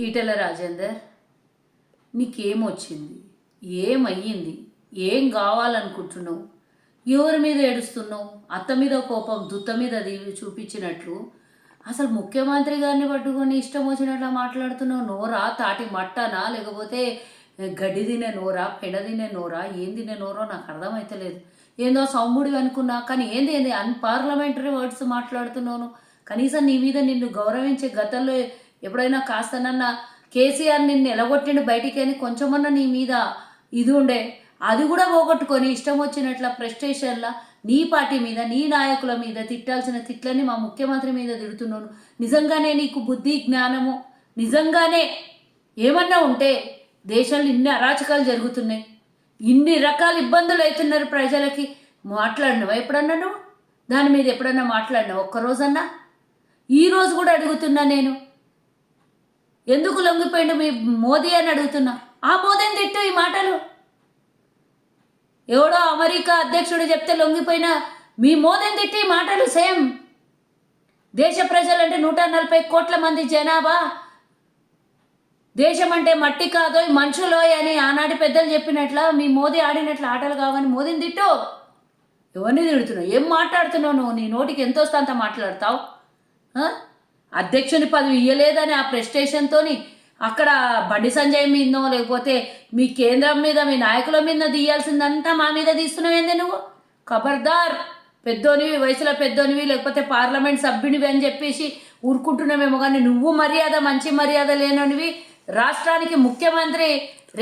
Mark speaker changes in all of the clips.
Speaker 1: ఈటెల రాజేందర్, నీకేమొచ్చింది? ఏమయ్యింది? ఏం కావాలనుకుంటున్నావు? ఎవరి మీద ఏడుస్తున్నావు? అత్త మీద కోపం దుత్త మీద చూపించినట్లు అసలు ముఖ్యమంత్రి గారిని పట్టుకొని ఇష్టం వచ్చినట్లు మాట్లాడుతున్నావు. నోరా తాటి మట్టనా, లేకపోతే గడ్డి తినే నోరా, పెండ తినే నోరా, ఏం తినే నోరో నాకు అర్థమవుతలేదు. ఏందో సౌముడి అనుకున్నా, కానీ ఏంది అన్పార్లమెంటరీ వర్డ్స్ మాట్లాడుతున్నాను. కనీసం నీ మీద నిన్ను గౌరవించే గతంలో ఎప్పుడైనా కాస్తనన్నా కేసీఆర్ నిన్ను ఎలగొట్టిండు బయటికి అని కొంచెమన్నా నీ మీద ఇది ఉండే, అది కూడా పోగొట్టుకొని ఇష్టం వచ్చినట్ల ప్రెస్టేషన్లా నీ పార్టీ మీద, నీ నాయకుల మీద తిట్టాల్సిన తిట్లని మా ముఖ్యమంత్రి మీద తిడుతున్నాను. నిజంగానే నీకు బుద్ధి జ్ఞానము నిజంగానే ఏమన్నా ఉంటే దేశంలో ఇన్ని అరాచకాలు జరుగుతున్నాయి, ఇన్ని రకాల ఇబ్బందులు అవుతున్నారు ప్రజలకి, మాట్లాడినవా ఎప్పుడన్నా నువ్వు? దాని మీద ఎప్పుడన్నా మాట్లాడినావు ఒక్కరోజన్నా? ఈరోజు కూడా అడుగుతున్నా నేను, ఎందుకు లొంగిపోయిండు మీ మోదీ అని అడుగుతున్నా. ఆ మోదీని తిట్టు ఈ మాటలు. ఎవడో అమెరికా అధ్యక్షుడు చెప్తే లొంగిపోయినా మీ మోదీని తిట్టి ఈ మాటలు సేమ్. దేశ ప్రజలంటే 140 కోట్ల మంది జనాభా, దేశం అంటే మట్టి కాదో మనుషులో అని ఆనాటి పెద్దలు చెప్పినట్ల మీ మోదీ ఆడినట్లు ఆటలు కావని మోదీని తిట్టు. ఎవరిని తిడుతున్నావు? ఏం మాట్లాడుతున్నావు నువ్వు? నీ నోటికి ఎంత వస్తే అంత మాట్లాడతావు. అధ్యక్షుని పదవి ఇయ్యలేదని ఆ ప్రెస్టేషన్తో అక్కడ బండి సంజయ్ మీదనో లేకపోతే మీ కేంద్రం మీద, మీ నాయకుల మీద తీయాల్సిందంతా మా మీద తీస్తున్నావేంది నువ్వు? ఖబర్దార్, పెద్దోనివి, వయసులో పెద్దోనివి, లేకపోతే పార్లమెంట్ సభ్యునివి అని చెప్పేసి ఊరుకుంటున్నామేమో, కానీ నువ్వు మర్యాద, మంచి మర్యాద లేననివి. రాష్ట్రానికి ముఖ్యమంత్రి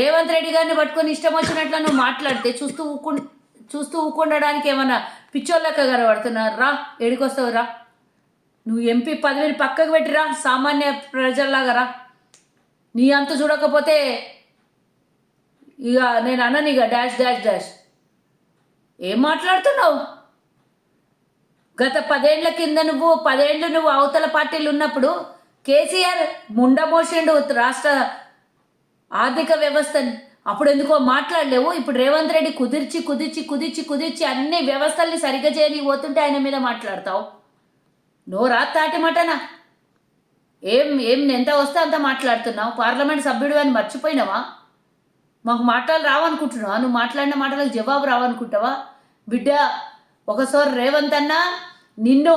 Speaker 1: రేవంత్ రెడ్డి గారిని పట్టుకొని ఇష్టం వచ్చినట్లు నువ్వు మాట్లాడితే చూస్తూ ఊకుండడానికి ఏమన్నా పిచ్చోళ్ళక్క కనబడుతున్నారు? రా, ఏడికొస్తావు రా. నువ్వు ఎంపీ పదవిని పక్కకు పెట్టిరా, సామాన్య ప్రజల్లాగా రా. నీ అంత చూడకపోతే ఇక నేను అన్నని ఇక డాష్ డాష్ డాష్. ఏం మాట్లాడుతున్నావు? గత 10 ఏళ్ల కింద నువ్వు 10 ఏళ్ళు నువ్వు అవతల పార్టీలు ఉన్నప్పుడు కేసీఆర్ ముండమోసిండు రాష్ట్ర ఆర్థిక వ్యవస్థని. అప్పుడు ఎందుకో మాట్లాడలేవు. ఇప్పుడు రేవంత్ రెడ్డి కుదిర్చి అన్ని వ్యవస్థల్ని సరిగ్గా చేయని పోతుంటే ఆయన మీద మాట్లాడతావు. నోరా తాటి మటనా? ఏం ఎంత వస్తే అంత మాట్లాడుతున్నావు. పార్లమెంట్ సభ్యుడు అని మర్చిపోయినావా? మాకు మాటలు రావనుకుంటున్నావా? నువ్వు మాట్లాడిన మాటలకు జవాబు రావనుకుంటావా? బిడ్డ, ఒకసారి రేవంత్ అన్న నిన్ను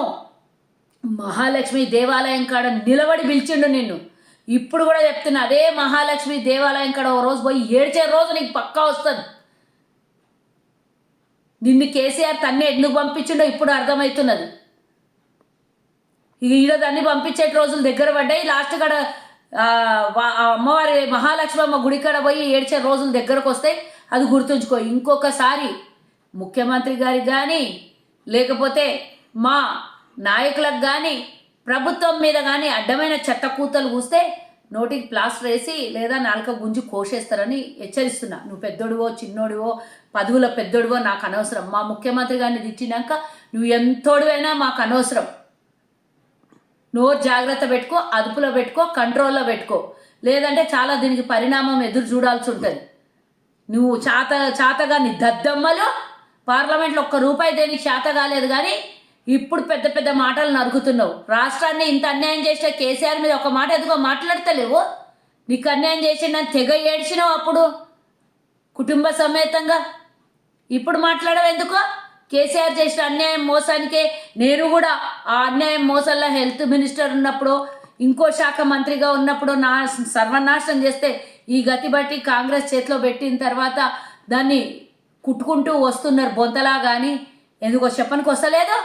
Speaker 1: మహాలక్ష్మి దేవాలయం కాడ నిలబడి పిలిచిండు నిన్ను. ఇప్పుడు కూడా చెప్తున్నా, అదే మహాలక్ష్మి దేవాలయం కాడ ఓ రోజు పోయి ఏడ్చే రోజు నీకు పక్కా వస్తుంది. నిన్ను కేసీఆర్ తన్నే ఎందుకు పంపించిండో ఇప్పుడు అర్థమవుతున్నది. ఈడ దాన్ని పంపించే రోజులు దగ్గర పడ్డాయి. లాస్ట్ కాడ అమ్మవారి మహాలక్ష్మి అమ్మ గుడి కాడ పోయి ఏడ్చే రోజులు దగ్గరకు వస్తాయి. అది గుర్తుంచుకో. ఇంకొకసారి ముఖ్యమంత్రి గారికి కానీ, లేకపోతే మా నాయకులకు కానీ, ప్రభుత్వం మీద కానీ అడ్డమైన చెత్త కూతలు కూస్తే నోటికి ప్లాస్టర్ వేసి లేదా నాలుక గుంజి కోసేస్తారని హెచ్చరిస్తున్నా. నువ్వు పెద్దోడివో చిన్నోడివో పదవుల పెద్దోడివో నాకు అనవసరం. మా ముఖ్యమంత్రి గారిని తిట్టినాక నువ్వు ఎంతోడివైనా మాకు అనవసరం. నోరు జాగ్రత్త పెట్టుకో, అదుపులో పెట్టుకో, కంట్రోల్లో పెట్టుకో. లేదంటే చాలా దీనికి పరిణామం ఎదురు చూడాల్సి ఉంటుంది. నువ్వు చాతగా నీ దద్దమ్మలు పార్లమెంట్లో ₹1 దేనికి చేత కాలేదు, కానీ ఇప్పుడు పెద్ద పెద్ద మాటలు నరుకుతున్నావు. రాష్ట్రాన్ని ఇంత అన్యాయం చేసిన కేసీఆర్ మీద ఒక మాట ఎందుకో మాట్లాడతలేవు. నీకు అన్యాయం చేసిన తెగ ఏడ్చినావు అప్పుడు కుటుంబ సమేతంగా. ఇప్పుడు మాట్లాడవు ఎందుకో? కేసీఆర్ చేసిన అన్యాయం మోసానికే నేను కూడా ఆ అన్యాయం మోసంలో హెల్త్ మినిస్టర్ ఉన్నప్పుడు, ఇంకో శాఖ మంత్రిగా ఉన్నప్పుడు నా సర్వనాశనం చేస్తే ఈ గతి బట్టి కాంగ్రెస్ చేతిలో పెట్టిన తర్వాత దాన్ని కుట్టుకుంటూ వస్తున్నారు బొంతలా. కానీ ఎందుకో చెప్పనికి వస్తలేదు.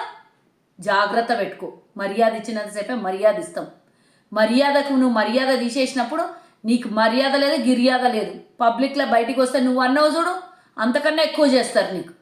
Speaker 1: జాగ్రత్త పెట్టుకో. మర్యాద ఇచ్చినంతసేపే మర్యాద ఇస్తాం. మర్యాదకు నువ్వు మర్యాద తీసేసినప్పుడు నీకు మర్యాద లేదు, గిర్యాద లేదు. పబ్లిక్లో బయటికి వస్తే నువ్వు అన్నావు చూడు, అంతకన్నా ఎక్కువ చేస్తారు నీకు.